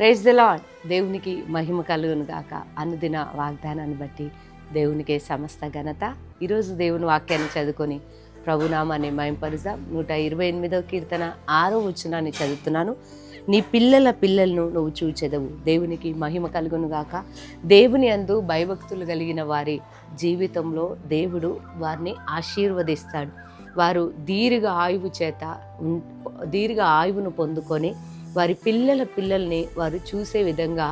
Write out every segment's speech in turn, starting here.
Praise the lord. దేవునికి మహిమ కలుగును గాక. అనుదిన వాగ్దానాన్ని బట్టి దేవునికే సమస్త ఘనత. ఈరోజు దేవుని వాక్యాన్ని చదువుకొని ప్రభునామాన్ని మహింపరుద్దాం. 128వ కీర్తన 6వ వచనాన్ని చదువుతున్నాను. నీ పిల్లల పిల్లలను నువ్వు చూచెదవు. దేవునికి మహిమ కలుగును గాక. దేవుని యందు భయభక్తులు కలిగిన వారి జీవితంలో దేవుడు వారిని ఆశీర్వదిస్తాడు. వారు దీర్ఘ ఆయువును పొందుకొని వారి పిల్లల్ని వారు చూసే విధంగా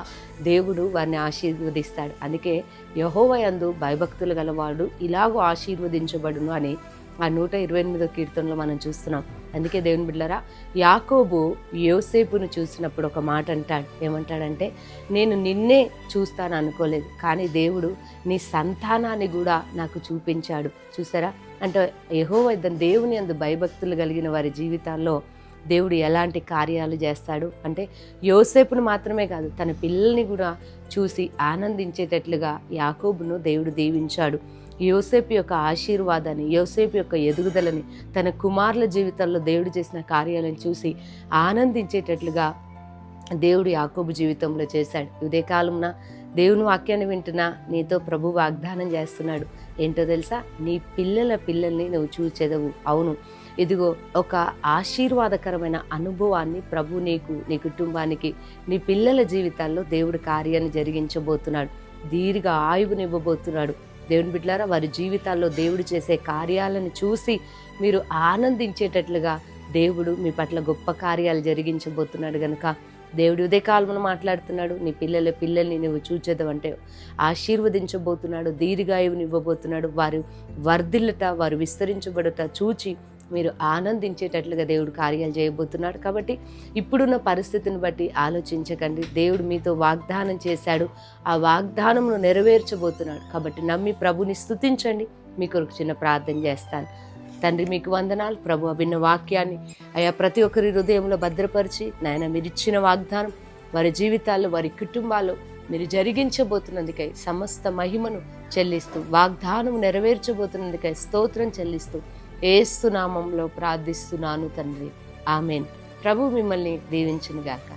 దేవుడు వారిని ఆశీర్వదిస్తాడు. అందుకే యెహోవా యందు భయభక్తులు గలవాడు ఇలాగూ ఆశీర్వదించబడును అని ఆ 128వ కీర్తనలో మనం చూస్తున్నాం. అందుకే దేవుని బిడ్డలారా, యాకోబు యోసేపును చూసినప్పుడు ఒక మాట అంటాడు. ఏమంటాడంటే, నేను నిన్నే చూస్తాను అనుకోలేదు, కానీ దేవుడు నీ సంతానాన్ని కూడా నాకు చూపించాడు. చూసారా? అంటే యెహోవా దేవుని యందు భయభక్తులు కలిగిన వారి జీవితాల్లో దేవుడు ఎలాంటి కార్యాలు చేస్తాడు అంటే, యోసేపును మాత్రమే కాదు, తన పిల్లల్ని కూడా చూసి ఆనందించేటట్లుగా యాకోబును దేవుడు దీవించాడు. యోసేపు యొక్క ఆశీర్వాదాన్ని, యోసేపు యొక్క ఎదుగుదలని, తన కుమారుల జీవితాల్లో దేవుడు చేసిన కార్యాలను చూసి ఆనందించేటట్లుగా దేవుడు యాకోబు జీవితంలో చేశాడు. ఉదయకాలంన దేవుని వాక్యాన్ని వింటున్నా నీతో ప్రభు వాగ్దానం చేస్తున్నాడు. ఏంటో తెలుసా? నీ పిల్లల్ని నువ్వు చూచెదవు. అవును, ఇదిగో ఒక ఆశీర్వాదకరమైన అనుభవాన్ని ప్రభు నీకు, నీ కుటుంబానికి, నీ పిల్లల జీవితాల్లో దేవుడు కార్యాన్ని జరిగించబోతున్నాడు. దీర్ఘ ఆయువునివ్వబోతున్నాడు. దేవుని బిడ్డలారా, వారి జీవితాల్లో దేవుడు చేసే కార్యాలను చూసి మీరు ఆనందించేటట్లుగా దేవుడు మీ పట్ల గొప్ప కార్యాలు జరిగించబోతున్నాడు. కనుక దేవుడు ఉదయకాలంలో మాట్లాడుతున్నాడు. నీ పిల్లల్ని నువ్వు చూచేద్దాం అంటే ఆశీర్వదించబోతున్నాడు, దీర్ఘాయువుని ఇవ్వబోతున్నాడు. వారు వర్ధిల్లుట, వారు విస్తరించబడుట చూచి మీరు ఆనందించేటట్లుగా దేవుడు కార్యాలు చేయబోతున్నాడు. కాబట్టి ఇప్పుడున్న పరిస్థితిని బట్టి ఆలోచించకండి. దేవుడు మీతో వాగ్దానం చేశాడు, ఆ వాగ్దానమును నెరవేర్చబోతున్నాడు. కాబట్టి నమ్మి ప్రభుని స్తుతించండి. మీకు ఒక చిన్న ప్రార్థన చేస్తాను. తండ్రి, మీకు వందనాలు ప్రభు. విన్న వాక్యాన్ని అయా ప్రతి ఒక్కరి హృదయంలో భద్రపరిచి నాయన, మీరు ఇచ్చిన వాగ్దానం వారి జీవితాల్లో, వారి కుటుంబాల్లో మీరు జరిగించబోతున్నందుకై సమస్త మహిమను చెల్లిస్తూ, వాగ్దానం నెరవేర్చబోతున్నందుకై స్తోత్రం చెల్లిస్తూ యేసు నామములో ప్రార్థిస్తున్నాను తండ్రి. ఆమేన్. ప్రభు మిమ్మల్ని దీవించును గాక.